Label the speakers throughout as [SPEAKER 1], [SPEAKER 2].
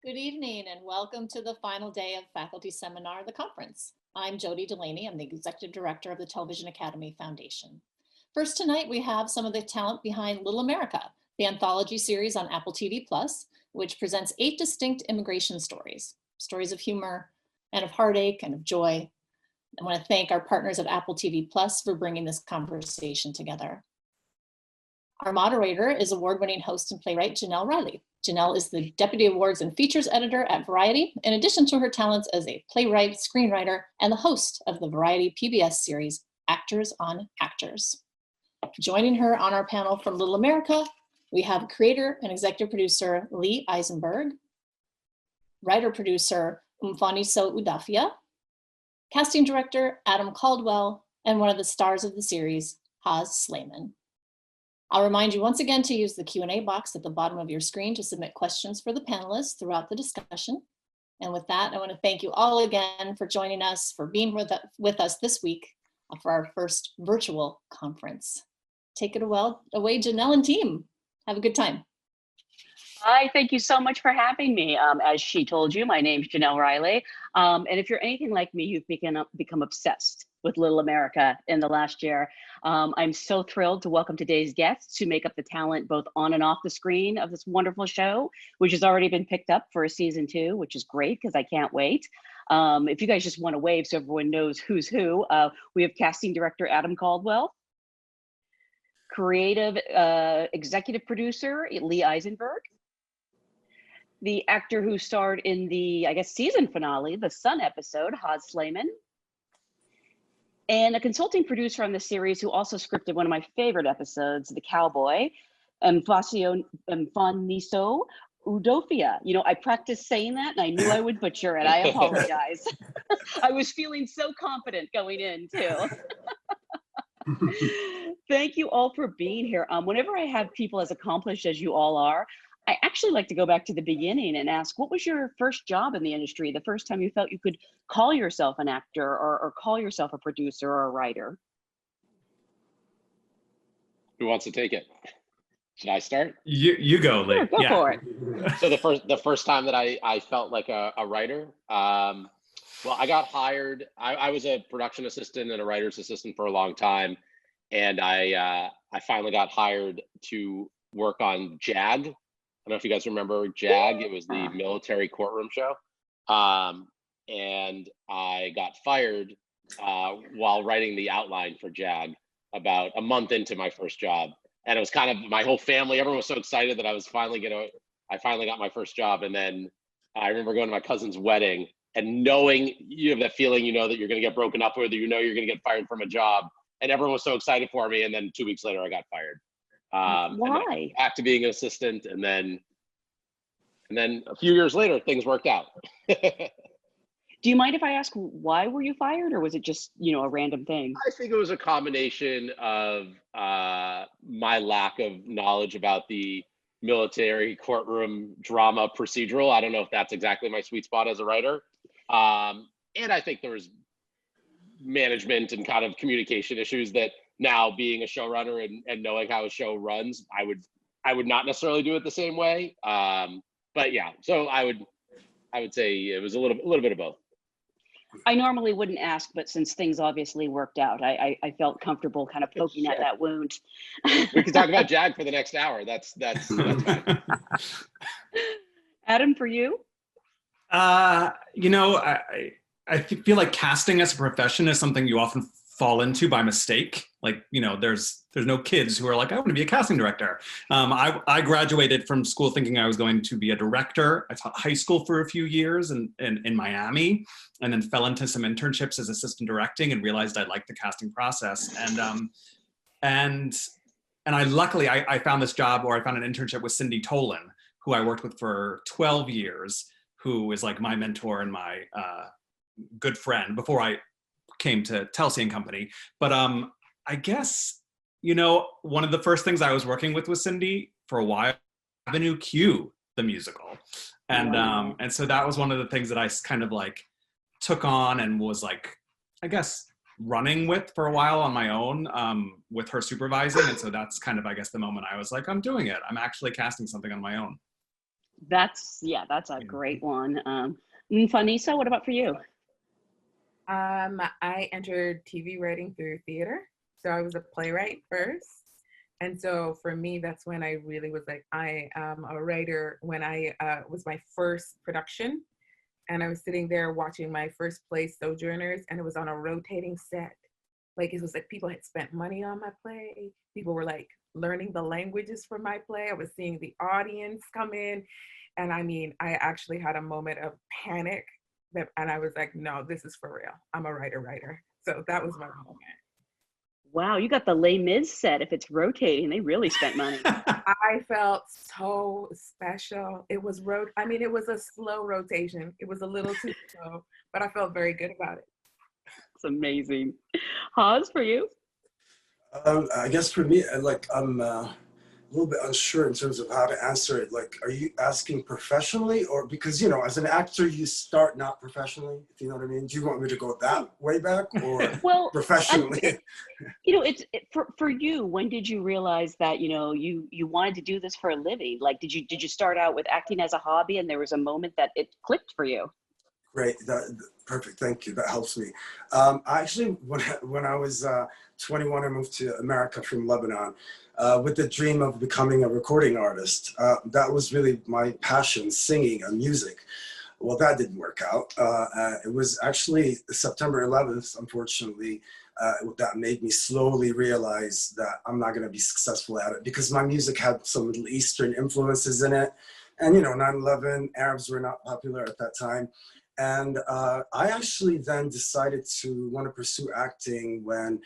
[SPEAKER 1] Good evening and welcome to the final day of faculty seminar, The Conference. I'm Jody Delaney. I'm the Executive Director of the Television Academy Foundation. First tonight, we have some of the talent behind Little America, the anthology series on Apple TV+, which presents 8 distinct immigration stories, stories of humor and of heartache and of joy. I want to thank our partners at Apple TV+ for bringing this conversation together. Our moderator is award-winning host and playwright Janelle Riley. Janelle is the Deputy Awards and Features Editor at Variety, in addition to her talents as a playwright, screenwriter, and the host of the Variety PBS series, Actors on Actors. Joining her on our panel from Little America, we have creator and executive producer Lee Eisenberg, writer-producer Mfaniso Udafia, casting director Adam Caldwell, and one of the stars of the series, Haz Slayman. I'll remind you once again to use the Q&A box at the bottom of your screen to submit questions for the panelists throughout the discussion. And with that, I want to thank you all again for joining us, for being with us this week for our first virtual conference. Take it away, Janelle and team. Have a good time.
[SPEAKER 2] Hi, thank you so much for having me. As she told you, my name's Janelle Riley. And if you're anything like me, you've become obsessed with Little America in the last year. I'm so thrilled to welcome today's guests who make up the talent both on and off the screen of this wonderful show, which has already been picked up for a season 2, which is great because I can't wait. If you guys just want to wave so everyone knows who's who, we have casting director Adam Caldwell, creative executive producer Lee Eisenberg, the actor who starred in the, season finale, the Sun episode, Haz Slayman, and a consulting producer on the series who also scripted one of my favorite episodes, The Cowboy, Mfaniso Udofia. You know, I practiced saying that and I knew I would butcher it. I apologize. I was feeling so confident going in too. Thank you all for being here. Whenever I have people as accomplished as you all are, I actually like to go back to the beginning and ask, what was your first job in the industry? The first time you felt you could call yourself an actor or call yourself a producer or a writer?
[SPEAKER 3] Who wants to take it? Should I start?
[SPEAKER 4] You go, Lee.
[SPEAKER 2] Sure, go for it.
[SPEAKER 3] So the first time that I felt like a writer, well, I got hired. I was a production assistant and a writer's assistant for a long time, and I finally got hired to work on JAG. I don't know if you guys remember JAG. It was the military courtroom show. And I got fired while writing the outline for JAG about a month into my first job. And it was kind of my whole family, everyone was so excited that I finally got my first job. And then I remember going to my cousin's wedding and knowing, you have that feeling, you know, that you're going to get broken up with, or you know you're going to get fired from a job. And everyone was so excited for me. And then 2 weeks later, I got fired.
[SPEAKER 2] Why?
[SPEAKER 3] Back to being an assistant, and then a few years later, things worked out.
[SPEAKER 2] Do you mind if I ask why were you fired, or was it just, you know, a random thing?
[SPEAKER 3] I think it was a combination of my lack of knowledge about the military courtroom drama procedural. I don't know if that's exactly my sweet spot as a writer. And I think there was management and kind of communication issues that now being a showrunner and knowing how a show runs, I would not necessarily do it the same way. But yeah, so I would say it was a little bit of both.
[SPEAKER 2] I normally wouldn't ask, but since things obviously worked out, I felt comfortable kind of poking at that wound.
[SPEAKER 3] We can talk about JAG for the next hour. That's fine.
[SPEAKER 2] Adam, for you?
[SPEAKER 4] You know, I feel like casting as a profession is something you often fall into by mistake. Like, you know, there's no kids who are like, I want to be a casting director. I graduated from school thinking I was going to be a director. I taught high school for a few years in Miami, and then fell into some internships as assistant directing and realized I liked the casting process. And I luckily found this job, or I found an internship with Cindy Tolan, who I worked with for 12 years, who is like my mentor and my good friend before I came to Telsey and Company. But I guess, you know, one of the first things I was working with Cindy for a while, Avenue Q, the musical. And
[SPEAKER 2] Wow.
[SPEAKER 4] And so that was one of the things that I kind of like took on and was like, I guess, running with for a while on my own, with her supervising. And so that's kind of, I guess, the moment I was like, I'm doing it. I'm actually casting something on my own.
[SPEAKER 2] That's a great one. Fanisa, what about for you?
[SPEAKER 5] I entered TV writing through theater. So I was a playwright first. And so for me, that's when I really was like, I am a writer. When I was my first production, and I was sitting there watching my first play, Sojourners, and it was on a rotating set. Like, it was like people had spent money on my play. People were like learning the languages for my play. I was seeing the audience come in. And I mean, I actually had a moment of panic and I was like, no, this is for real. I'm a writer. So that was my moment.
[SPEAKER 2] Wow, you got the Les Mis set. If it's rotating, they really spent money.
[SPEAKER 5] I felt so special. It was it was a slow rotation. It was a little too slow, but I felt very good about it.
[SPEAKER 2] It's amazing. Haz, for you?
[SPEAKER 6] I guess for me, I'm a little bit unsure in terms of how to answer it. Like, are you asking professionally, or because, you know, as an actor, you start not professionally, if you know what I mean? Do you want me to go that way back, or
[SPEAKER 2] well,
[SPEAKER 6] professionally?
[SPEAKER 2] You know, for you, when did you realize that, you know, you wanted to do this for a living? Like, did you start out with acting as a hobby and there was a moment that it clicked for you?
[SPEAKER 6] Great, perfect, thank you, that helps me. Actually, when I was 21, I moved to America from Lebanon with the dream of becoming a recording artist. That was really my passion, singing and music. Well, that didn't work out. It was actually September 11th, unfortunately, that made me slowly realize that I'm not going to be successful at it, because my music had some Middle Eastern influences in it. And, you know, 9/11, Arabs were not popular at that time. And I actually then decided to want to pursue acting when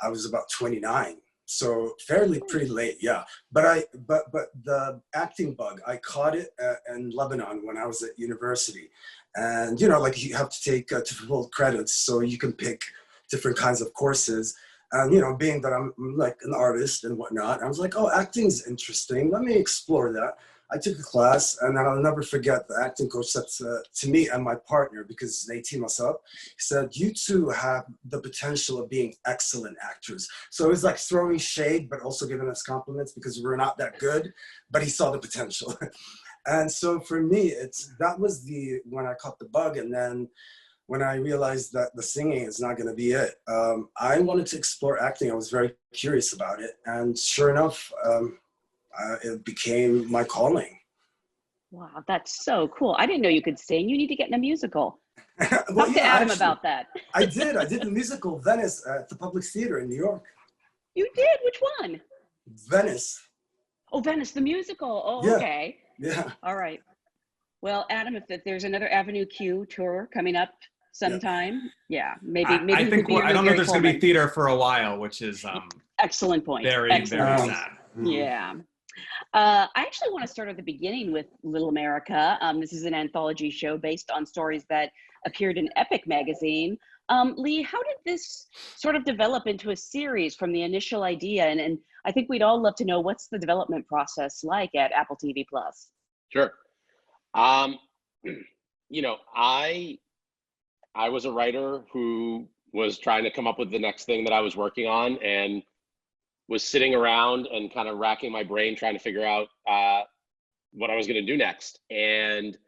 [SPEAKER 6] I was about 29. So pretty late, yeah. But the acting bug, I caught it in Lebanon when I was at university. And, you know, like, you have to take full credits so you can pick different kinds of courses. And, you know, being that I'm like an artist and whatnot, I was like, oh, acting's interesting. Let me explore that. I took a class, and then I'll never forget the acting coach said to me and my partner, because they team us up, he said, you two have the potential of being excellent actors. So it was like throwing shade, but also giving us compliments, because we're not that good, but he saw the potential. And so for me, that was when I caught the bug. And then when I realized that the singing is not going to be it, I wanted to explore acting. I was very curious about it. And sure enough, it became my calling.
[SPEAKER 2] Wow, that's so cool. I didn't know you could sing. You need to get in a musical.
[SPEAKER 6] Well,
[SPEAKER 2] Talk to Adam about that.
[SPEAKER 6] I did the musical Venice at the Public Theater in New York.
[SPEAKER 2] You did? Which one?
[SPEAKER 6] Venice.
[SPEAKER 2] Oh, Venice, the musical. Oh,
[SPEAKER 6] yeah.
[SPEAKER 2] Okay.
[SPEAKER 6] Yeah.
[SPEAKER 2] All right. Well, Adam, if there's another Avenue Q tour coming up sometime, maybe
[SPEAKER 4] I think I don't know if there's going to be theater for a while, which is
[SPEAKER 2] excellent point.
[SPEAKER 4] Very sad.
[SPEAKER 2] Yeah. I actually want to start at the beginning with Little America. This is an anthology show based on stories that appeared in Epic magazine. Lee, how did this sort of develop into a series from the initial idea? And I think we'd all love to know, what's the development process like at Apple TV Plus?
[SPEAKER 3] Sure. You know, I was a writer who was trying to come up with the next thing that I was working on, and was sitting around and kind of racking my brain trying to figure out what I was going to do next. And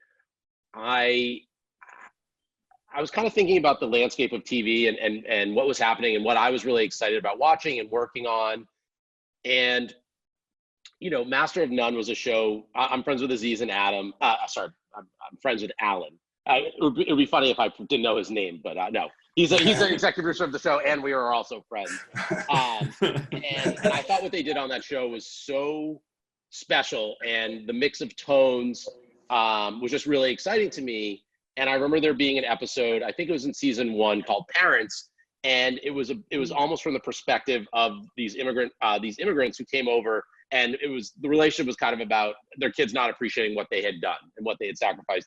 [SPEAKER 3] I was kind of thinking about the landscape of TV and what was happening and what I was really excited about watching and working on. And, you know, Master of None was a show. I'm friends with Aziz and Adam. I'm friends with Alan. It would be funny if I didn't know his name, but no. He's an executive producer of the show, and we are also friends. And I thought what they did on that show was so special, and the mix of tones was just really exciting to me. And I remember there being an episode, I think it was in season 1, called Parents, and it was almost from the perspective of these immigrants who came over, and the relationship was kind of about their kids not appreciating what they had done and what they had sacrificed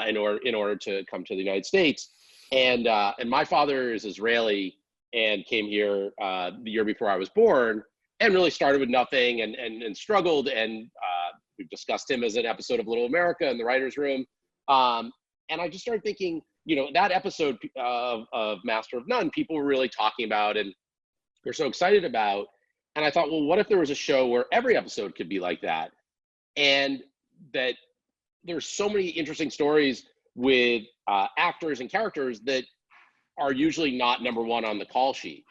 [SPEAKER 3] in order to come to the United States. And my father is Israeli and came here the year before I was born, and really started with nothing and struggled. And we've discussed him as an episode of Little America in the writer's room. And I just started thinking, you know, that episode of Master of None, people were really talking about and they're so excited about. And I thought, well, what if there was a show where every episode could be like that? And that there's so many interesting stories with actors and characters that are usually not number one on the call sheet.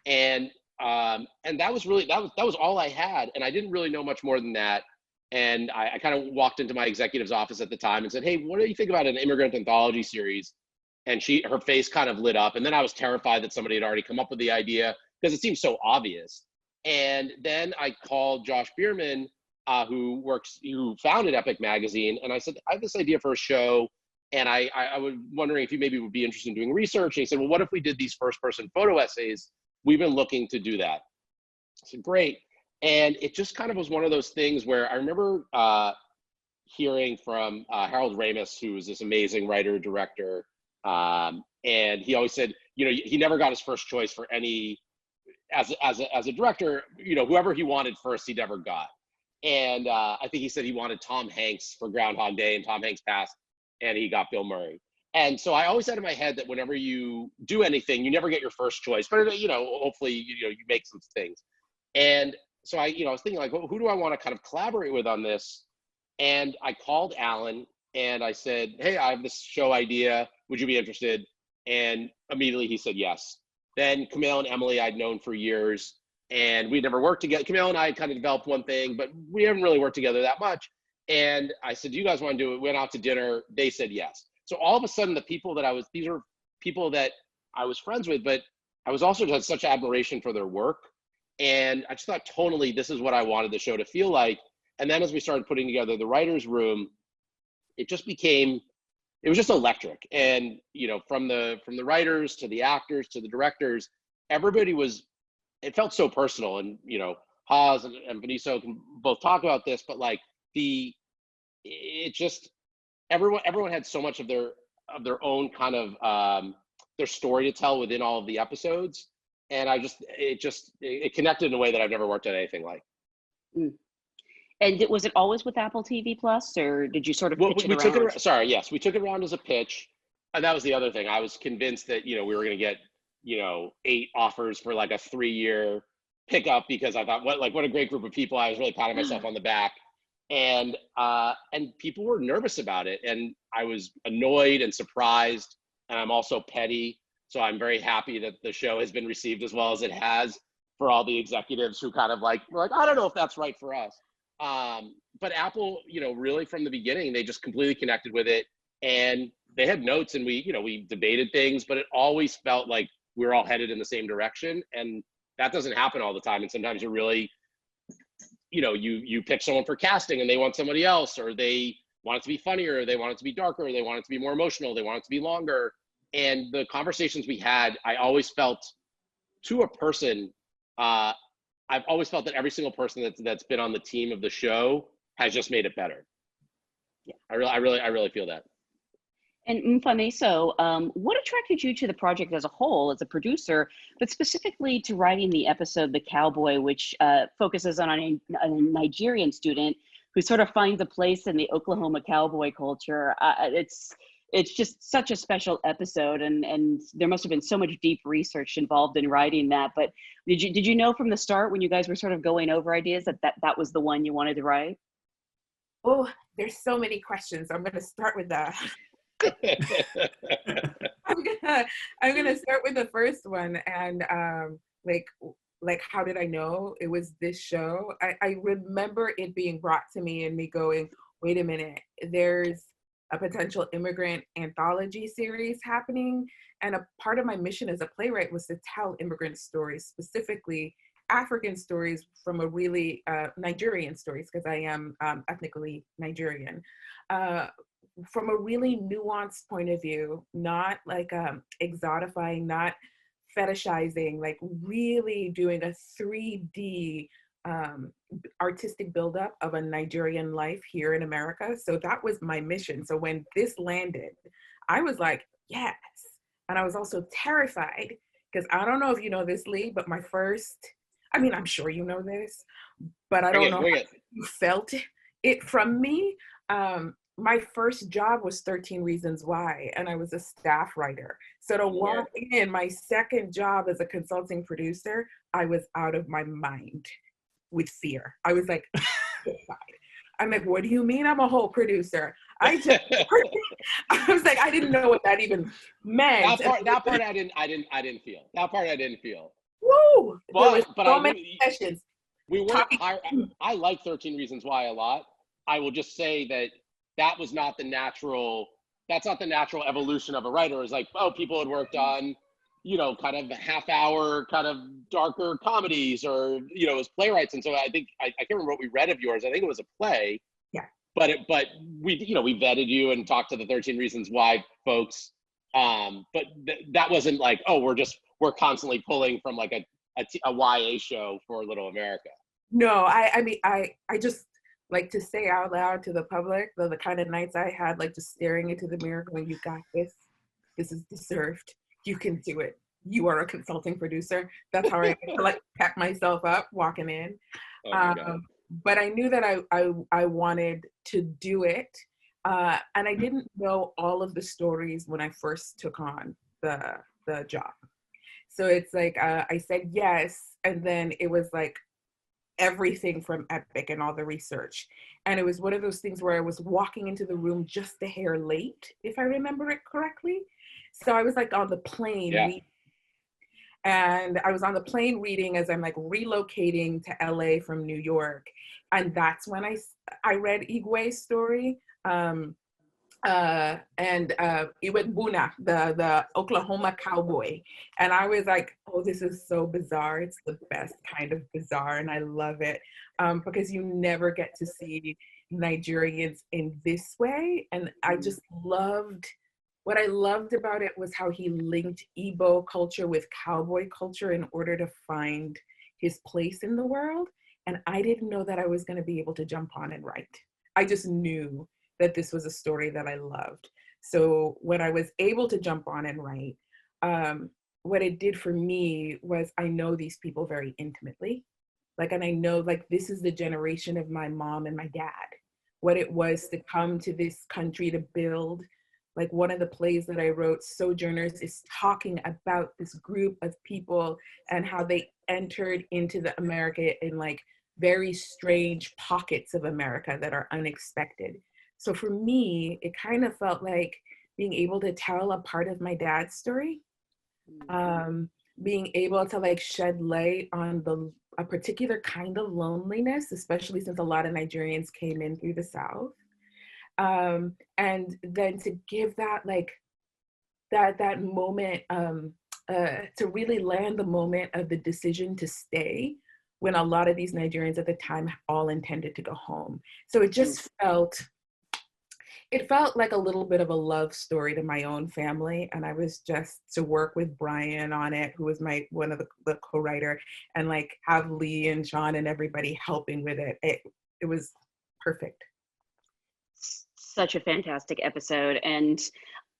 [SPEAKER 3] And that was really, that was all I had. And I didn't really know much more than that. And I kind of walked into my executive's office at the time and said, hey, what do you think about an immigrant anthology series? And her face kind of lit up. And then I was terrified that somebody had already come up with the idea because it seemed so obvious. And then I called Josh Bierman, who founded Epic Magazine. And I said, I have this idea for a show. And I was wondering if you maybe would be interested in doing research. And he said, well, what if we did these first-person photo essays? We've been looking to do that. I said, great. And it just kind of was one of those things where I remember hearing from Harold Ramis, who was this amazing writer, director. And he always said, you know, he never got his first choice for any, as a director, you know, whoever he wanted first, he never got. And I think he said he wanted Tom Hanks for Groundhog Day, and Tom Hanks passed, and he got Bill Murray. And so I always had in my head that whenever you do anything, you never get your first choice, but you know, hopefully, you know, you make some things. And so I was thinking like, well, who do I want to kind of collaborate with on this? And I called Alan and I said, hey, I have this show idea. Would you be interested? And immediately he said yes. Then Camille and Emily I'd known for years, and we'd never worked together. Camille and I had kind of developed one thing, but we haven't really worked together that much. And I said, do you guys want to do it? We went out to dinner. They said yes. So all of a sudden, these are people that I was friends with, but I was also had such admiration for their work. And I just thought tonally, this is what I wanted the show to feel like. And then as we started putting together the writer's room, it was just electric. And, you know, from the writers to the actors to the directors, it felt so personal. And, you know, Haas and Benicio can both talk about this, but like everyone had so much of their own kind of their story to tell within all of the episodes. And it connected in a way that I've never worked on anything like.
[SPEAKER 2] Mm. And was it always with Apple TV Plus, or did you sort of pitch it around?
[SPEAKER 3] Yes, we took it around as a pitch. And that was the other thing. I was convinced that, you know, we were going to get, you know, 8 offers for like a 3-year pickup, because I thought, what a great group of people. I was really patting myself on the back. And people were nervous about it. And I was annoyed and surprised. And I'm also petty. So I'm very happy that the show has been received as well as it has, for all the executives who kind of were like, I don't know if that's right for us. But Apple, you know, really from the beginning, they just completely connected with it, and they had notes, and we debated things, but it always felt like we were all headed in the same direction. And that doesn't happen all the time. And sometimes you're really, you know, you pick someone for casting and they want somebody else, or they want it to be funnier, or they want it to be darker, or they want it to be more emotional, they want it to be longer. And the conversations we had, I always felt, to a person, I've always felt that every single person that's been on the team of the show has just made it better. Yeah, I really feel that.
[SPEAKER 2] And Mfaniso, what attracted you to the project as a whole, as a producer, but specifically to writing the episode "The Cowboy," which focuses on a Nigerian student who sort of finds a place in the Oklahoma cowboy culture? It's just such a special episode, and there must have been so much deep research involved in writing that. But did you know from the start, when you guys were sort of going over ideas, that was the one you wanted to write?
[SPEAKER 5] Oh, there's so many questions. I'm going to start with that. I'm gonna start with the first one, and like how did I know it was this show? I remember it being brought to me and me going, wait a minute, there's a potential immigrant anthology series happening, and a part of my mission as a playwright was to tell immigrant stories, specifically African stories, from a really Nigerian stories, because I am ethnically Nigerian, from a really nuanced point of view, not like exotifying, not fetishizing, like really doing a 3D artistic buildup of a Nigerian life here in America. So that was my mission. So when this landed, I was like, yes. And I was also terrified, because I don't know if you know this, Lee, but I'm sure you know this, but I don't know if you felt it from me. My first job was 13 Reasons Why, and I was a staff writer. So to walk in my second job as a consulting producer, I was out of my mind with fear. I was like, I'm like, what do you mean I'm a whole producer? I just, I was like, I didn't know what that even meant.
[SPEAKER 3] That part I didn't feel. That part I didn't feel.
[SPEAKER 5] Woo!
[SPEAKER 3] Well,
[SPEAKER 5] There was
[SPEAKER 3] but
[SPEAKER 5] so
[SPEAKER 3] I
[SPEAKER 5] many sessions.
[SPEAKER 3] we weren't. I like 13 Reasons Why a lot. I will just say that was not the natural. That's not the natural evolution of a writer. It's like, oh, people had worked on, kind of half-hour, kind of darker comedies, or as playwrights. And so I think I can't remember what we read of yours. I think it was a play.
[SPEAKER 5] Yeah.
[SPEAKER 3] But we vetted you and talked to the 13 Reasons Why folks. But that wasn't like, oh, we're constantly pulling from like a YA show for Little America.
[SPEAKER 5] No, I mean, I just like to say out loud to the public, the kind of nights I had, like just staring into the mirror going, you got this. This is deserved. You can do it. You are a consulting producer. That's how I like pep myself up walking in.
[SPEAKER 3] Oh my God.
[SPEAKER 5] But I knew that I wanted to do it. And I didn't know all of the stories when I first took on the job. So it's like, I said yes. And then it was like everything from Epic and all the research. And it was one of those things where I was walking into the room just a hair late, if I remember it correctly. So I was like on the plane.
[SPEAKER 3] Yeah.
[SPEAKER 5] And I was on the plane reading as I'm like relocating to LA from New York. And that's when I read Igwe's story. And Iwet Buna, the Oklahoma Cowboy. And I was like, oh, this is so bizarre. It's the best kind of bizarre. And I love it because you never get to see Nigerians in this way. And I just what I loved about it was how he linked Igbo culture with cowboy culture in order to find his place in the world. And I didn't know that I was going to be able to jump on and write. I just knew that this was a story that I loved. So when I was able to jump on and write, what it did for me was I know these people very intimately. And I know this is the generation of my mom and my dad, what it was to come to this country to build. One of the plays that I wrote, Sojourners, is talking about this group of people and how they entered into the America in very strange pockets of America that are unexpected. So for me, it kind of felt like being able to tell a part of my dad's story, being able to shed light on a particular kind of loneliness, especially since a lot of Nigerians came in through the South. And then to give that that moment to really land the moment of the decision to stay when a lot of these Nigerians at the time all intended to go home. So it just felt like a little bit of a love story to my own family. And I was just to work with Brian on it, who was one of the co-writer, and have Lee and Sean and everybody helping with it. It was perfect.
[SPEAKER 2] Such a fantastic episode. And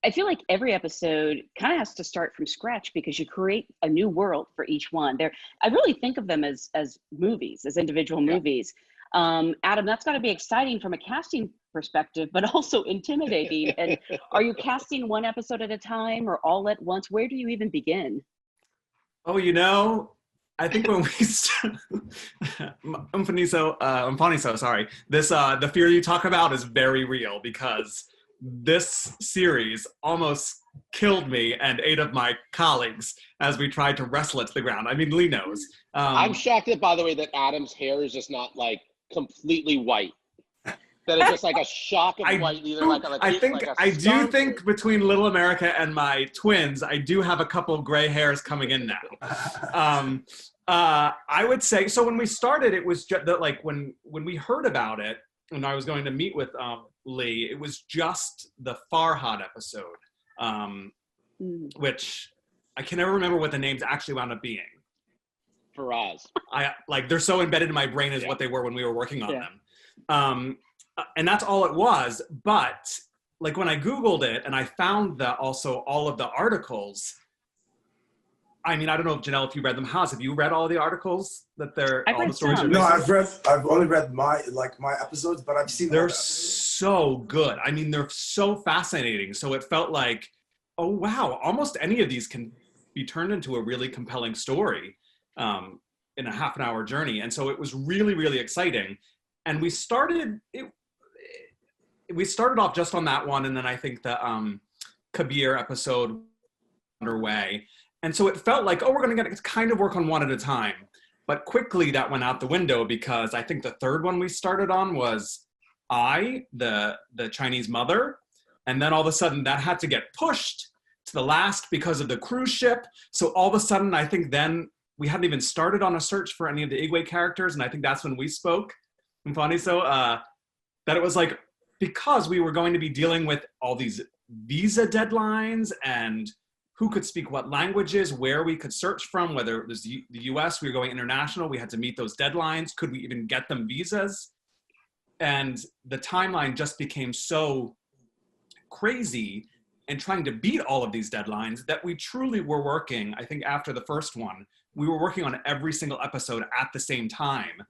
[SPEAKER 2] I feel like every episode kind of has to start from scratch because you create a new world for each one. I really think of them as movies, as individual movies. Adam, that's got to be exciting from a casting perspective, but also intimidating. And are you casting one episode at a time or all at once? Where do you even begin?
[SPEAKER 4] Oh, I think when we Mfaniso, sorry. The fear you talk about is very real because this series almost killed me and 8 of my colleagues as we tried to wrestle it to the ground. I mean, Lee knows.
[SPEAKER 3] I'm shocked that, by the way, that Adam's hair is just not completely white. That it's just a shock of white. Either
[SPEAKER 4] I do think between Little America and my twins, I do have a couple of gray hairs coming in now. I would say, so when we started, it was just that when we heard about it, and I was going to meet with Lee, it was just the Farhad episode, which I can never remember what the names actually wound up being.
[SPEAKER 3] Faraz.
[SPEAKER 4] They're so embedded in my brain as what they were when we were working on them. And that's all it was. But when I Googled it and I found that also all of the articles, I mean, I don't know if Janelle, if you read them. Haas, have you read all of the articles that all the stories?
[SPEAKER 6] No, I've only read my episodes, but I've seen.
[SPEAKER 4] They're so good. I mean, they're so fascinating. So it felt like, oh wow, almost any of these can be turned into a really compelling story in a half an hour journey. And so it was really, really exciting. And we started. It we started off just on that one, and then I think the Kabir episode underway. And so it felt like, oh, we're going to get kind of work on one at a time. But quickly that went out the window because I think the third one we started on was the Chinese mother. And then all of a sudden that had to get pushed to the last because of the cruise ship. So all of a sudden, I think then we hadn't even started on a search for any of the Igwe characters. And I think that's when we spoke, Mfani. So that it was like, because we were going to be dealing with all these visa deadlines and who could speak what languages, where we could search from, whether it was the US, we were going international, we had to meet those deadlines. Could we even get them visas? And the timeline just became so crazy and trying to beat all of these deadlines that we truly were working, I think after the first one, we were working on every single episode at the same time.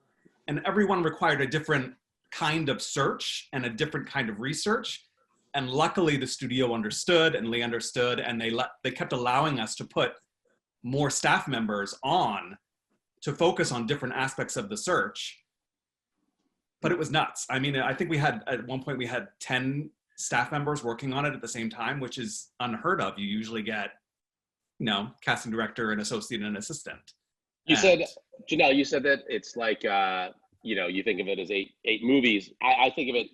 [SPEAKER 4] And everyone required a different kind of search and a different kind of research. And luckily the studio understood and Lee understood, and they kept allowing us to put more staff members on to focus on different aspects of the search. But it was nuts. I mean, I think we had, at one point we had 10 staff members working on it at the same time, which is unheard of. You usually get, you know, casting director, an associate, and an assistant.
[SPEAKER 3] You said, Janelle, you said that it's like, you know, you think of it as eight movies. I think of it,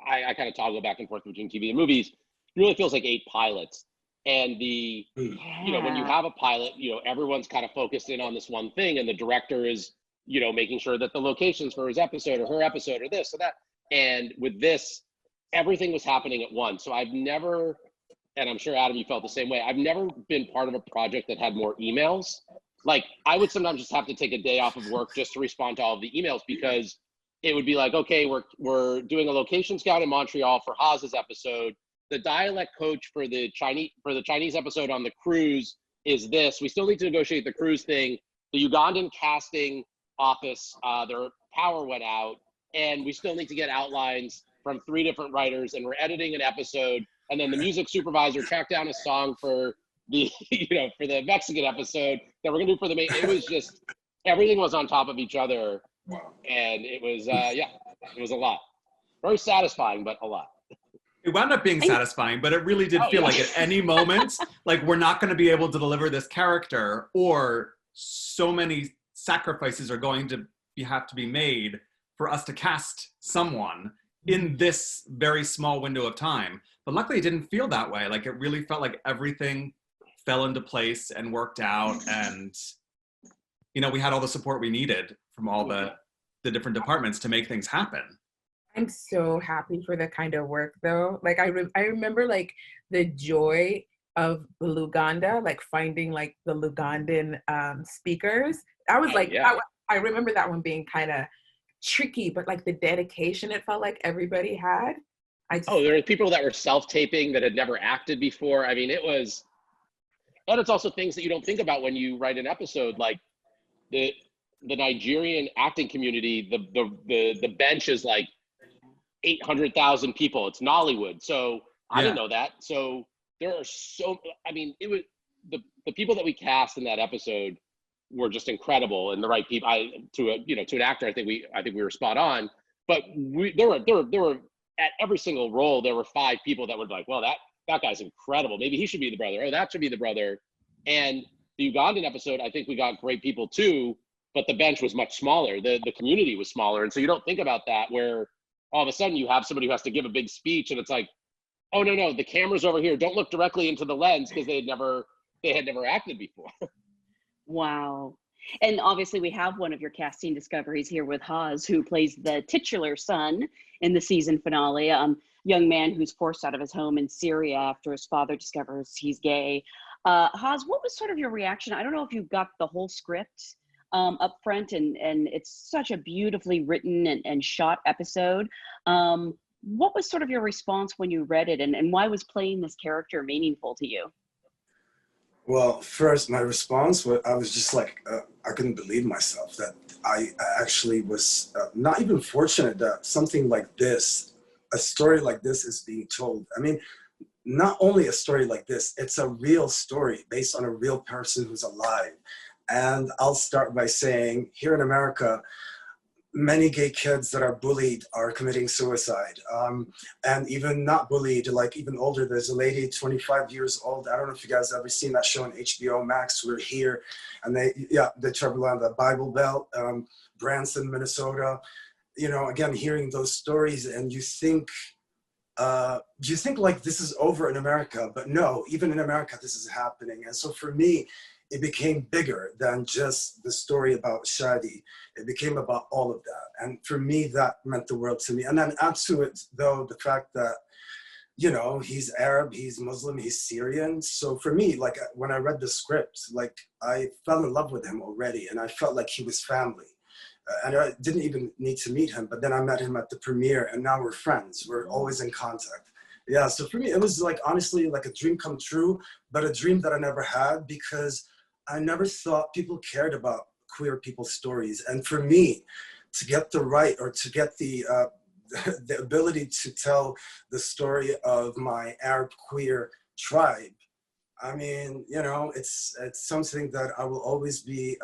[SPEAKER 3] I kind of toggle back and forth between TV and movies. It really feels like 8 pilots. And you know, when you have a pilot, you know, everyone's kind of focused in on this one thing, and the director is, you know, making sure that the locations for his episode or her episode or this or that. And with this, everything was happening at once. So I've never, and I'm sure Adam, you felt the same way, I've never been part of a project that had more emails. Like, I would sometimes just have to take a day off of work just to respond to all of the emails, because it would be like, okay, we're doing a location scout in Montreal for Haz's episode. The dialect coach for the Chinese episode on the cruise is this. We still need to negotiate the cruise thing. The Ugandan casting office, their power went out, and we still need to get outlines from 3 different writers, and we're editing an episode. And then the music supervisor tracked down a song for the, you know, for the Mexican episode that we're gonna do for the main. It was just, everything was on top of each other.
[SPEAKER 6] Wow.
[SPEAKER 3] And it was, yeah, it was a lot. Very satisfying, but a lot.
[SPEAKER 4] It wound up being satisfying, but it really did feel like at any moment, like we're not going to be able to deliver this character, or so many sacrifices are going to have to be made for us to cast someone in this very small window of time. But luckily it didn't feel that way. Like, it really felt like everything fell into place and worked out. And, you know, we had all the support we needed from all the different departments to make things happen.
[SPEAKER 5] I'm so happy for the kind of work though. Like I remember like the joy of the Luganda, like finding like the Lugandan speakers. I was like,
[SPEAKER 3] yeah.
[SPEAKER 5] I remember that one being kind of tricky, but like the dedication it felt like everybody had.
[SPEAKER 3] There were people that were self-taping that had never acted before. I mean, it was, and it's also things that you don't think about when you write an episode, like the Nigerian acting community, the bench is like 800,000 people. It's Nollywood. So I didn't know that. So there are I mean, it was the people that we cast in that episode were just incredible, and the right people. To an actor, I think we were spot on. But there were at every single role, there were 5 people that were like, well, that guy's incredible. Maybe he should be the brother. Oh, that should be the brother. And the Ugandan episode, I think we got great people too, but the bench was much smaller. The community was smaller. And so you don't think about that, where all of a sudden you have somebody who has to give a big speech, and it's like, oh, no, the camera's over here. Don't look directly into the lens, because they had never acted before.
[SPEAKER 2] Wow. And obviously we have one of your casting discoveries here with Haz, who plays the titular son in the season finale, young man who's forced out of his home in Syria after his father discovers he's gay. Haz, what was sort of your reaction? I don't know if you got the whole script up front, and it's such a beautifully written and shot episode. What was sort of your response when you read it, and why was playing this character meaningful to you?
[SPEAKER 6] Well, first, my response was, I was just like, I couldn't believe myself that I actually was not even fortunate that something like this, a story like this is being told. I mean, not only a story like this, it's a real story based on a real person who's alive. And I'll start by saying, here in America, many gay kids that are bullied are committing suicide. And even not bullied, like even older, there's a lady, 25 years old. I don't know if you guys ever seen that show on HBO Max. We're here. And they travel around the Bible Belt, Branson, Minnesota. You know, again, hearing those stories, and you think like this is over in America, but no, even in America, this is happening. And so for me, it became bigger than just the story about Shadi. It became about all of that. And for me, that meant the world to me. And then add to it, though, the fact that, you know, he's Arab, he's Muslim, he's Syrian. So for me, like when I read the script, like I fell in love with him already, and I felt like he was family. And I didn't even need to meet him, but then I met him at the premiere, and now we're friends. We're always in contact. Yeah, so for me, it was like, honestly, like a dream come true, but a dream that I never had, because I never thought people cared about queer people's stories. And for me, to get the right, or to get the ability to tell the story of my Arab queer tribe, I mean, you know, it's something that I will always be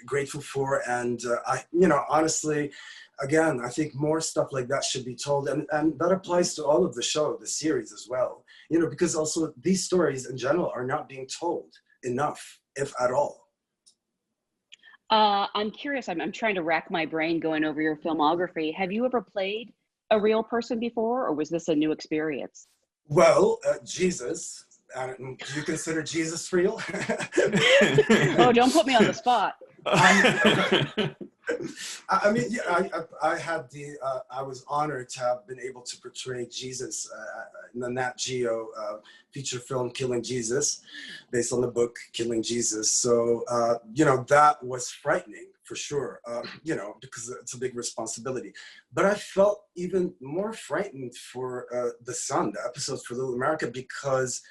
[SPEAKER 6] grateful for. And you know, honestly, again, I think more stuff like that should be told. And that applies to all of the show, the series as well. You know, because also these stories in general are not being told enough, if at all.
[SPEAKER 2] I'm curious, I'm trying to rack my brain going over your filmography. Have you ever played a real person before, or was this a new experience?
[SPEAKER 6] Well, Jesus. Do you consider Jesus real?
[SPEAKER 2] Oh, don't put me on the spot.
[SPEAKER 6] I mean, yeah, I had I was honored to have been able to portray Jesus in the Nat Geo feature film Killing Jesus, based on the book Killing Jesus. So, you know, that was frightening for sure, you know, because it's a big responsibility. But I felt even more frightened for the Sun, the episodes for Little America, because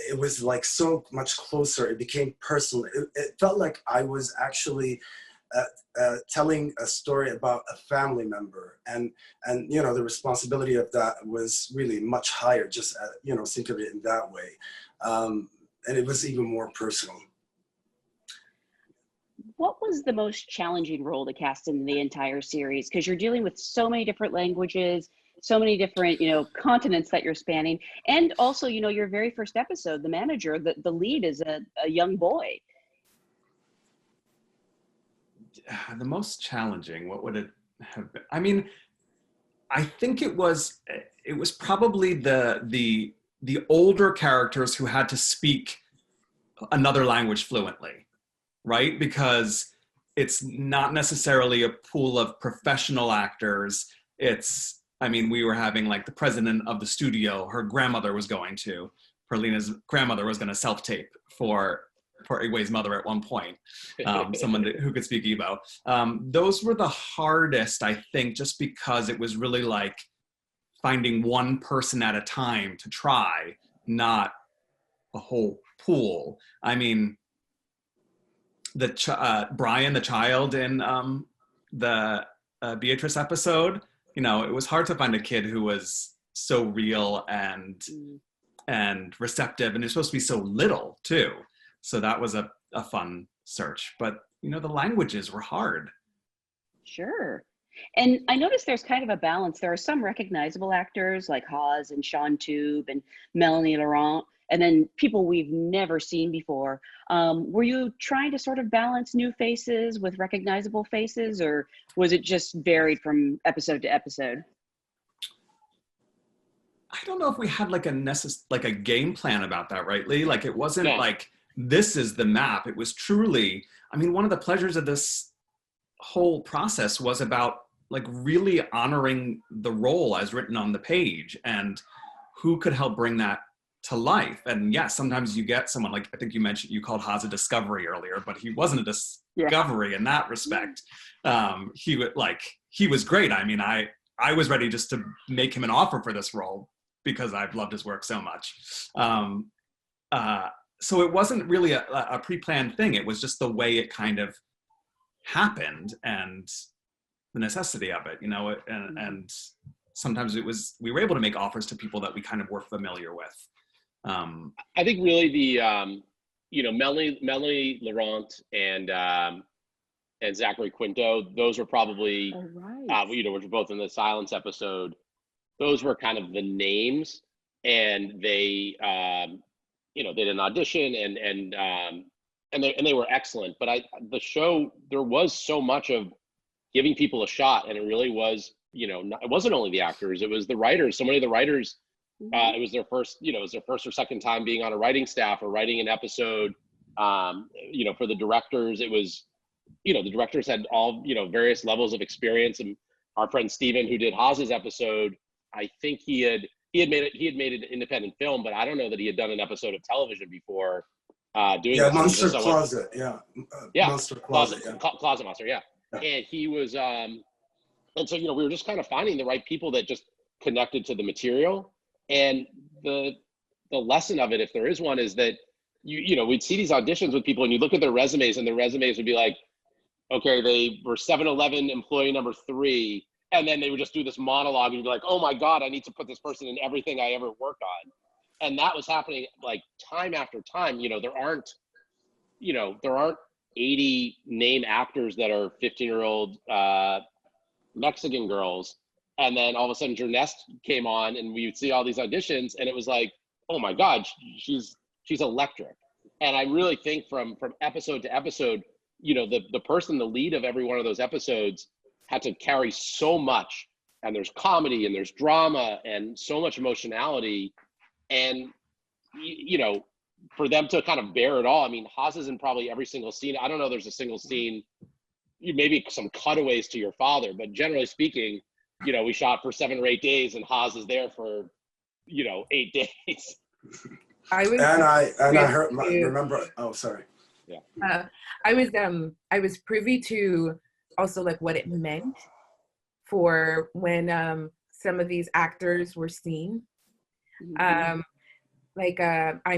[SPEAKER 6] it was like so much closer. It became personal. It felt like I was actually telling a story about a family member, and you know, the responsibility of that was really much higher. Just you know, think of it in that way, and it was even more personal.
[SPEAKER 2] What was the most challenging role to cast in the entire series? Because you're dealing with so many different languages, so many different, you know, continents that you're spanning. And also, you know, your very first episode, the manager, the lead is a young boy.
[SPEAKER 4] The most challenging, what would it have been? I mean, I think it was probably the older characters who had to speak another language fluently, right? Because it's not necessarily a pool of professional actors. I mean, we were having like the president of the studio, her grandmother was going to, Perlina's grandmother was going to self-tape for Igwe's mother at one point, someone who could speak Igbo. Those were the hardest, I think, just because it was really like finding one person at a time to try, not a whole pool. I mean, Brian, the child in the Beatrice episode, you know, it was hard to find a kid who was so real and receptive, and it's supposed to be so little too. So that was a fun search. But, you know, the languages were hard.
[SPEAKER 2] Sure. And I noticed there's kind of a balance. There are some recognizable actors like Hawes and Sean Tube and Melanie Laurent, and then people we've never seen before. Were you trying to sort of balance new faces with recognizable faces, or was it just varied from episode to episode?
[SPEAKER 4] I don't know if we had like a game plan about that, right, Lee? Like it wasn't like, this is the map. It was truly, I mean, one of the pleasures of this whole process was about like really honoring the role as written on the page and who could help bring that to life. And yes, sometimes you get someone like, I think you called Haas a discovery earlier, but he wasn't a discovery in that respect. He was great. I mean, I was ready just to make him an offer for this role because I've loved his work so much. So it wasn't really a pre-planned thing. It was just the way it kind of happened and the necessity of it, you know, and sometimes we were able to make offers to people that we kind of were familiar with.
[SPEAKER 3] I think really the, you know, Melanie Laurent and and Zachary Quinto. Those were probably,
[SPEAKER 2] Oh, right.
[SPEAKER 3] which were both in the Silence episode. Those were kind of the names, and they, they did an audition, and they were excellent. But the show, there was so much of giving people a shot, and it really was, it wasn't only the actors, it was the writers. So many of the writers, it was their first, or second time being on a writing staff or writing an episode. For the directors, it was, the directors had all, various levels of experience. And our friend Steven, who did Haz's episode, I think he had made an independent film, but I don't know that he had done an episode of television before doing
[SPEAKER 6] Yeah,
[SPEAKER 3] this.
[SPEAKER 6] Monster Closet. Yeah. Monster Closet.
[SPEAKER 3] Closet Monster. Yeah. And he was, and so, we were just kind of finding the right people that just connected to the material. And the lesson of it, if there is one, is that we'd see these auditions with people, and you look at their resumes, and their resumes would be like, okay, they were 7-Eleven employee number 3. And then they would just do this monologue and be like, oh my God, I need to put this person in everything I ever work on. And that was happening like time after time. There aren't 80 name actors that are 15-year-old Mexican girls. And then all of a sudden Jernest came on, and we would see all these auditions, and it was like, oh my God, she's electric. And I really think from episode to episode, the person, the lead of every one of those episodes had to carry so much, and there's comedy and there's drama and so much emotionality, and for them to kind of bear it all. I mean, Haas is in probably every single scene. I don't know there's a single scene, maybe some cutaways to your father, but generally speaking, we shot for 7 or 8 days, and Haas is there for 8 days.
[SPEAKER 5] I
[SPEAKER 6] remember. Oh, sorry.
[SPEAKER 5] Yeah. I was privy to also like what it meant for when some of these actors were seen. I'm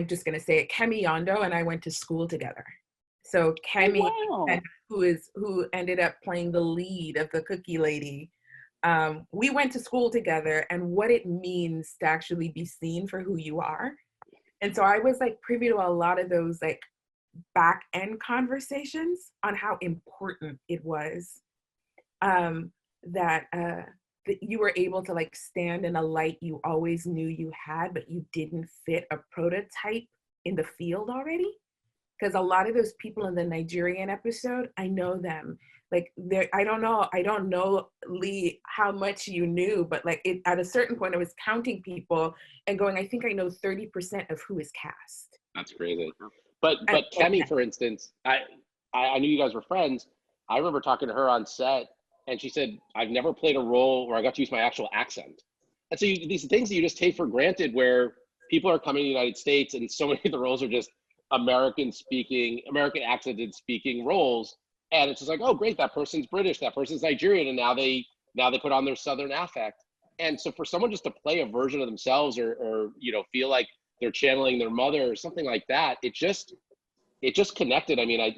[SPEAKER 5] just gonna say it, Kemi Yondo and I went to school together. So Kemi, who ended up playing the lead of the Cookie Lady, we went to school together, and what it means to actually be seen for who you are. And so I was like privy to a lot of those like back end conversations on how important it was that you were able to like stand in a light you always knew you had, but you didn't fit a prototype in the field already. Because a lot of those people in the Nigerian episode, I know them. Like I don't know, Lee, how much you knew, but like at a certain point I was counting people and going, I think I know 30% of who is cast.
[SPEAKER 3] That's crazy. But Kemi, for instance, I knew you guys were friends. I remember talking to her on set, and she said, I've never played a role where I got to use my actual accent. And so these things that you just take for granted, where people are coming to the United States and so many of the roles are just American accented speaking roles. And it's just like, oh, great, that person's British, that person's Nigerian, and now they put on their Southern affect. And so for someone just to play a version of themselves or feel like they're channeling their mother or something like that, it just connected. I mean,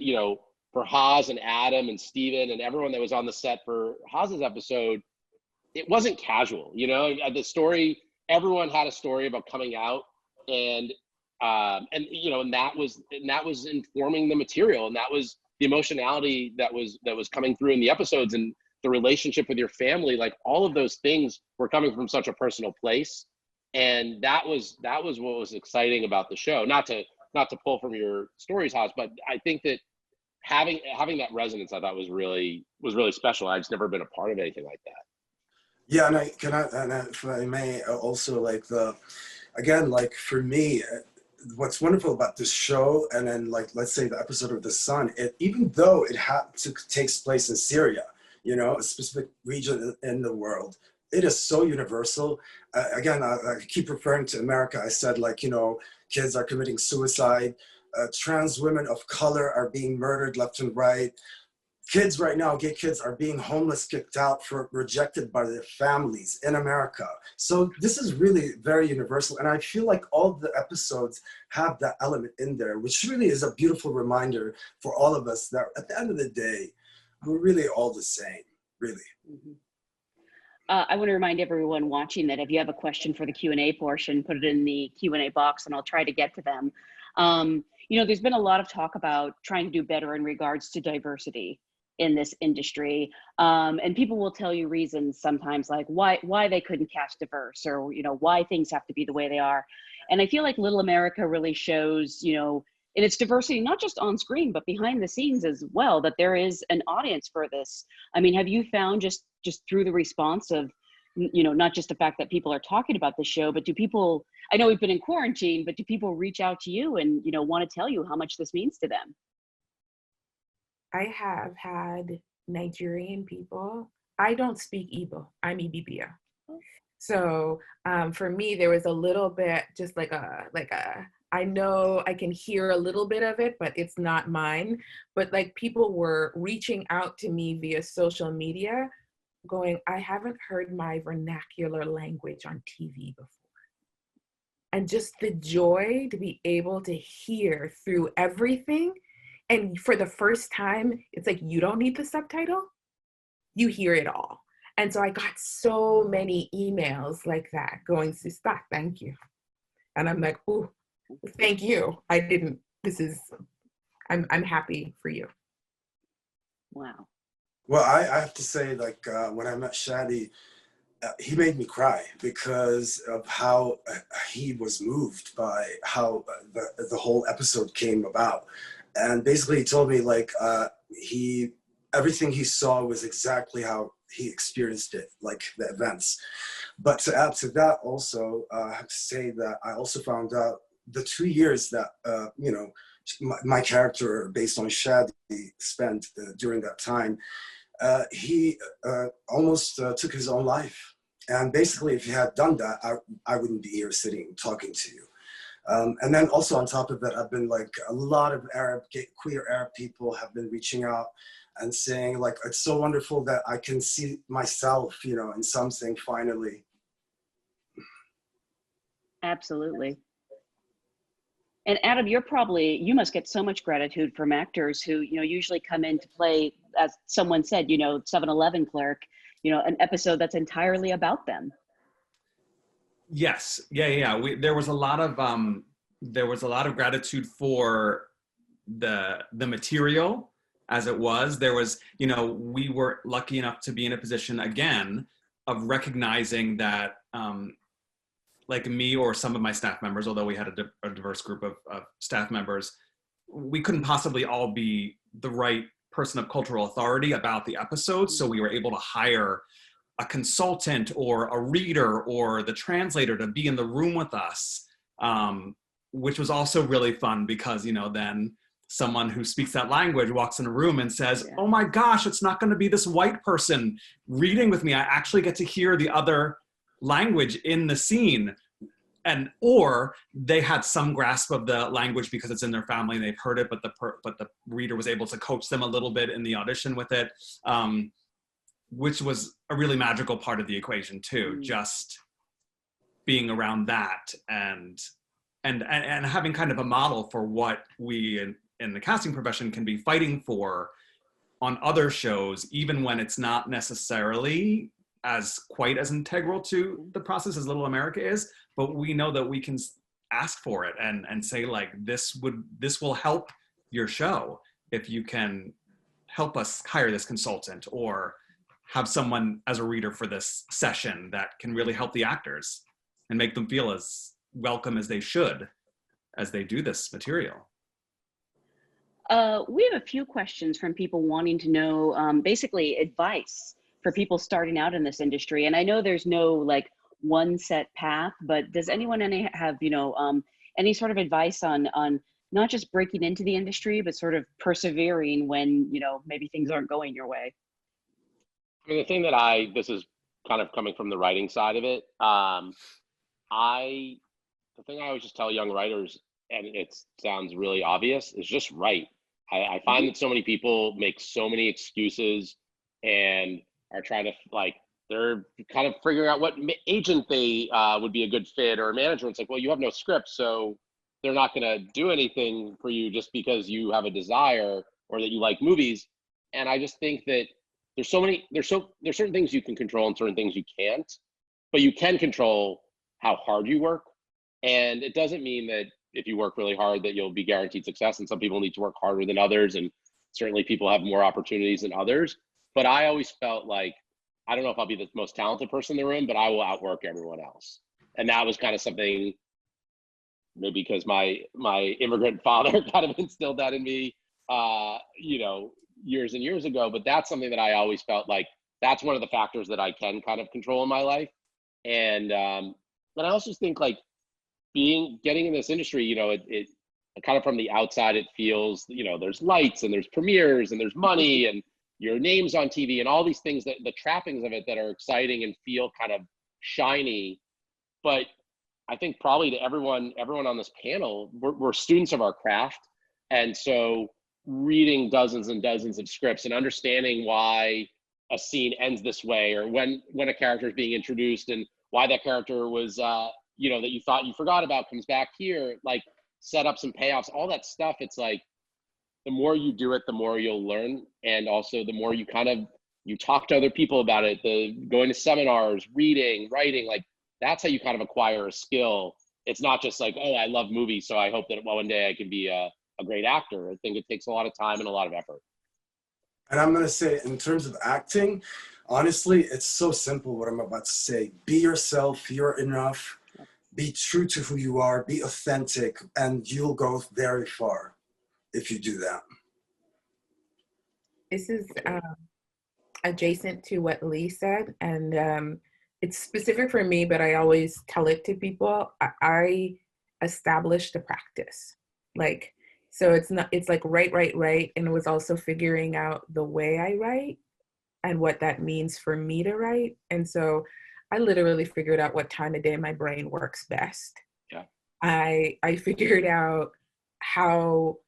[SPEAKER 3] for Haas and Adam and Steven and everyone that was on the set for Haas's episode, it wasn't casual. The story, everyone had a story about coming out, and that was informing the material, and that was the emotionality that was coming through in the episodes, and the relationship with your family. Like all of those things were coming from such a personal place, and that was what was exciting about the show. Not to pull from your stories, Haas, but I think that having that resonance, I thought was really special. I've just never been a part of anything like that.
[SPEAKER 6] Yeah, and if I may also, like for me, what's wonderful about this show, and then like let's say the episode of The Sun, even though it takes place in Syria, a specific region in the world, it is so universal. Again, I keep referring to America. I said kids are committing suicide, trans women of color are being murdered left and right. Kids right now, gay kids are being homeless, kicked out, rejected by their families in America. So this is really very universal. And I feel like all the episodes have that element in there, which really is a beautiful reminder for all of us that at the end of the day, we're really all the same, really.
[SPEAKER 2] Mm-hmm. I want to remind everyone watching that if you have a question for the Q&A portion, put it in the Q&A box and I'll try to get to them. There's been a lot of talk about trying to do better in regards to diversity. in this industry. And people will tell you reasons sometimes, like why they couldn't cast diverse, or, you know, why things have to be the way they are. And I feel like Little America really shows, you know, in its diversity, not just on screen, but behind the scenes as well, that there is an audience for this. I mean, have you found just through the response of, you know, not just the fact that people are talking about the show, but do people, I know we've been in quarantine, but do people reach out to you and, you know, want to tell you how much this means to them?
[SPEAKER 5] I have had Nigerian people. I don't speak Igbo. I'm Ibibia. So for me, there was a little bit, just like a, I know I can hear a little bit of it, but it's not mine. But like people were reaching out to me via social media going, I haven't heard my vernacular language on TV before. And just the joy to be able to hear through everything. And for the first time, it's like, you don't need the subtitle, you hear it all. And so I got so many emails like that going, Sister, thank you. And I'm like, oh, thank you. I didn't, I'm happy for you.
[SPEAKER 2] Wow.
[SPEAKER 6] Well, I have to say, like, when I met Shadi, he made me cry because of how he was moved by how the whole episode came about. And basically he told me, like, everything he saw was exactly how he experienced it, like the events. But to add to that also, I have to say that I also found out the 2 years that, you know, my character based on Shadi spent during that time, he almost took his own life. And basically, if he had done that, I wouldn't be here sitting talking to you. And then also on top of that, I've been like, a lot of queer Arab people have been reaching out and saying, like, it's so wonderful that I can see myself, you know, in something finally.
[SPEAKER 2] Absolutely. And Adam, you must get so much gratitude from actors who, you know, usually come in to play, as someone said, you know, 7-Eleven clerk, you know, an episode that's entirely about them.
[SPEAKER 4] Yes, yeah. There was a lot of gratitude for the material as it was. There was, you know, we were lucky enough to be in a position again of recognizing that, like me or some of my staff members, although we had a diverse group of staff members, we couldn't possibly all be the right person of cultural authority about the episode. So we were able to hire a consultant or a reader or the translator to be in the room with us, which was also really fun because, you know, then someone who speaks that language walks in a room and says, oh my gosh, it's not going to be this white person reading with me. I actually get to hear the other language in the scene. And or they had some grasp of the language because it's in their family and they've heard it, but the reader was able to coach them a little bit in the audition with it, which was a really magical part of the equation too. Just being around that and having kind of a model for what we in the casting profession can be fighting for on other shows, even when it's not necessarily quite as integral to the process as Little America is, but we know that we can ask for it and say, like, this will help your show if you can help us hire this consultant or have someone as a reader for this session that can really help the actors and make them feel as welcome as they should as they do this material.
[SPEAKER 2] We have a few questions from people wanting to know, basically advice for people starting out in this industry. And I know there's no like one set path, but does anyone have, you know, any sort of advice on not just breaking into the industry, but sort of persevering when, you know, maybe things aren't going your way?
[SPEAKER 3] I mean, the thing that this is kind of coming from the writing side of it. The thing I always just tell young writers, and it sounds really obvious, is just write. I find that so many people make so many excuses and are trying to, like, they're kind of figuring out what agent they would be a good fit, or a manager. It's like, well, you have no script, so they're not going to do anything for you just because you have a desire or that you like movies. And I just think that there's certain things you can control and certain things you can't, but you can control how hard you work. And it doesn't mean that if you work really hard that you'll be guaranteed success. And some people need to work harder than others. And certainly people have more opportunities than others, but I always felt like, I don't know if I'll be the most talented person in the room, but I will outwork everyone else. And that was kind of something, maybe because my immigrant father kind of instilled that in me, you know, years and years ago. But that's something that I always felt like that's one of the factors that I can kind of control in my life. And but I also think like getting in this industry, you know, it kind of from the outside, it feels, you know, there's lights and there's premieres and there's money and your name's on TV and all these things, that the trappings of it that are exciting and feel kind of shiny. But I think probably to everyone on this panel, we're students of our craft. And so reading dozens and dozens of scripts and understanding why a scene ends this way, or when a character is being introduced and why that character was, you know, that you thought you forgot about comes back here, like setups and payoffs, all that stuff. It's like, the more you do it, the more you'll learn. And also the more you you talk to other people about it, going to seminars, reading, writing, like that's how you kind of acquire a skill. It's not just like, oh, I love movies, so I hope that one day I can be a great actor. I think it takes a lot of time and a lot of effort.
[SPEAKER 6] And I'm going to say, in terms of acting, honestly, it's so simple what I'm about to say. Be yourself, you're enough. Be true to who you are, be authentic, and you'll go very far if you do that.
[SPEAKER 5] This is adjacent to what Lee said, and it's specific for me, but I always tell it to people. I established a practice. Like, so it's like write, and it was also figuring out the way I write and what that means for me to write. And so I literally figured out what time of day my brain works best.
[SPEAKER 3] Yeah.
[SPEAKER 5] I figured out how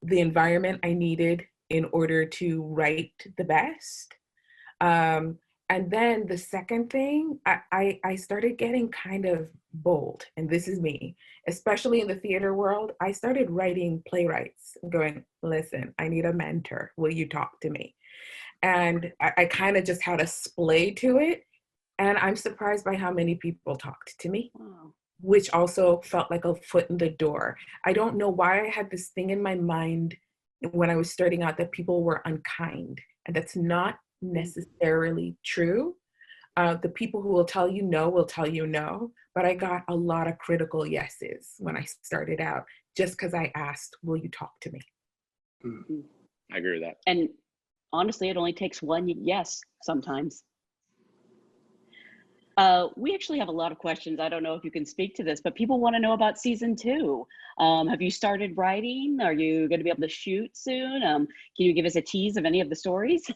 [SPEAKER 5] the environment I needed in order to write the best. And then the second thing, I started getting kind of bold, and this is me, especially in the theater world. I started writing playwrights, going, listen, I need a mentor. Will you talk to me? And I kind of just had a splay to it. And I'm surprised by how many people talked to me, which also felt like a foot in the door. I don't know why I had this thing in my mind when I was starting out that people were unkind, and that's not necessarily true. The people who will tell you no, but I got a lot of critical yeses when I started out, just because I asked, will you talk to me?
[SPEAKER 3] I agree with that.
[SPEAKER 2] And honestly, it only takes one yes sometimes. We actually have a lot of questions. I don't know if you can speak to this, but people want to know about season 2. Have you started writing? Are you going to be able to shoot soon? Can you give us a tease of any of the stories?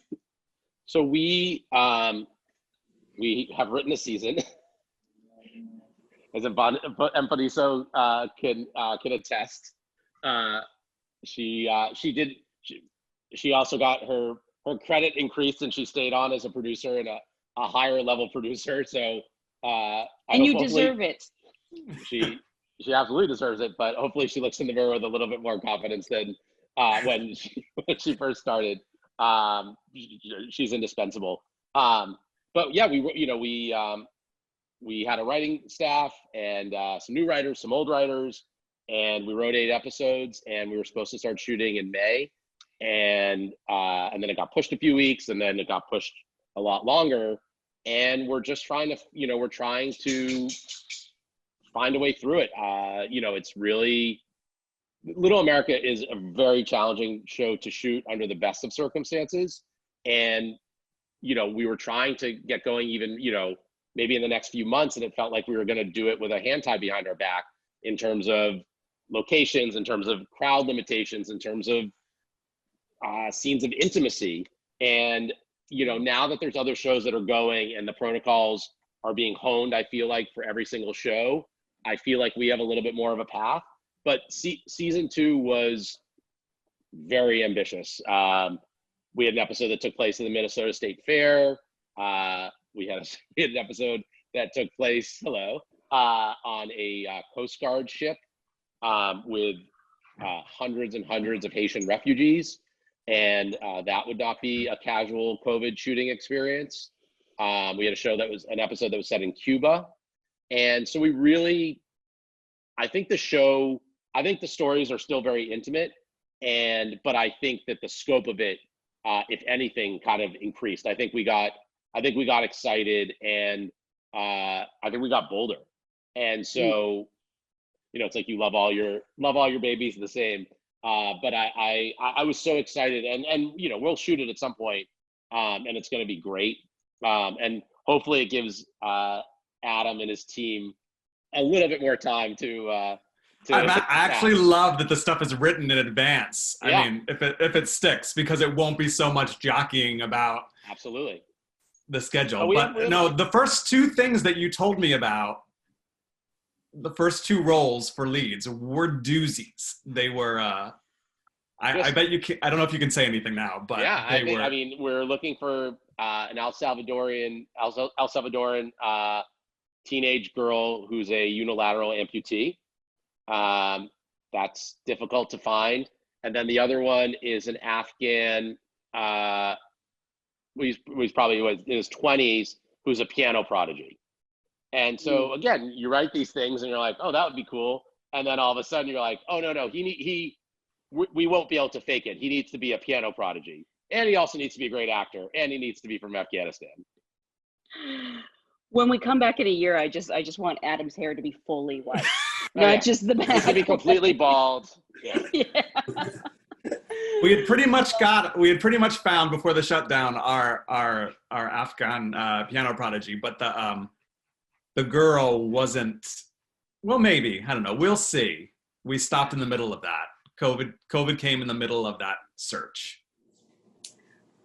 [SPEAKER 3] So we have written a season, as Empadiso can attest. She also got her credit increased, and she stayed on as a producer and a higher level producer. So
[SPEAKER 2] and you deserve it.
[SPEAKER 3] She absolutely deserves it, but hopefully she looks in the mirror with a little bit more confidence than when she first started. She's indispensable. But yeah, we had a writing staff and some new writers, some old writers, and we wrote 8 episodes, and we were supposed to start shooting in May, and then it got pushed a few weeks, and then it got pushed a lot longer, and we're just trying to find a way through it. It's really, Little America is a very challenging show to shoot under the best of circumstances. And, we were trying to get going even, maybe in the next few months, and it felt like we were going to do it with a hand tied behind our back in terms of locations, in terms of crowd limitations, in terms of scenes of intimacy. And, now that there's other shows that are going and the protocols are being honed, I feel like for every single show, I feel like we have a little bit more of a path. But season 2 was very ambitious. We had an episode that took place in the Minnesota State Fair. We had an episode that took place, on a Coast Guard ship with hundreds and hundreds of Haitian refugees. And that would not be a casual COVID shooting experience. We had an episode that was set in Cuba. And so I think the stories are still very intimate, but I think that the scope of it, if anything, kind of increased. I think we got excited, and I think we got bolder. And so, it's like you love all your babies the same. But I was so excited, and we'll shoot it at some point, and it's going to be great. And hopefully it gives Adam and his team a little bit more time to
[SPEAKER 4] I actually love that the stuff is written in advance.
[SPEAKER 3] Yeah.
[SPEAKER 4] I mean, if it sticks, because it won't be so much jockeying about
[SPEAKER 3] Absolutely
[SPEAKER 4] the schedule.
[SPEAKER 3] Oh,
[SPEAKER 4] But no, the first two things that you told me about, the first two roles for leads, were doozies. They were. I bet you. I don't know if you can say anything now, but
[SPEAKER 3] yeah,
[SPEAKER 4] they were.
[SPEAKER 3] I mean, we're looking for an El Salvadoran teenage girl who's a unilateral amputee. That's difficult to find. And then the other one is an Afghan, who's probably in his 20s, who's a piano prodigy. And so again, you write these things and you're like, oh, that would be cool. And then all of a sudden you're like, oh, no, we won't be able to fake it. He needs to be a piano prodigy. And he also needs to be a great actor. And he needs to be from Afghanistan.
[SPEAKER 2] When we come back in a year, I just want Adam's hair to be fully white, not just the back.
[SPEAKER 3] He's gonna be completely bald. Yeah.
[SPEAKER 4] We had pretty much found before the shutdown our Afghan piano prodigy, but the girl wasn't. Well, maybe, I don't know. We'll see. We stopped in the middle of that. COVID came in the middle of that search.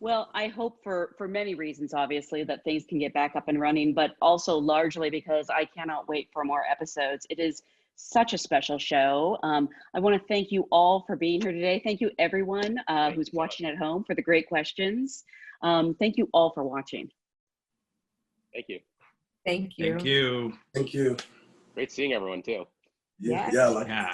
[SPEAKER 2] Well, I hope for many reasons, obviously, that things can get back up and running, but also largely because I cannot wait for more episodes. It is such a special show. I want to thank you all for being here today. Thank you, everyone who's watching at home, for the great questions. Thank you all for watching.
[SPEAKER 3] Thank you.
[SPEAKER 5] Thank you.
[SPEAKER 4] Thank you.
[SPEAKER 6] Thank you.
[SPEAKER 3] Great seeing everyone too.
[SPEAKER 5] Yes.
[SPEAKER 6] Yeah.
[SPEAKER 4] Yeah.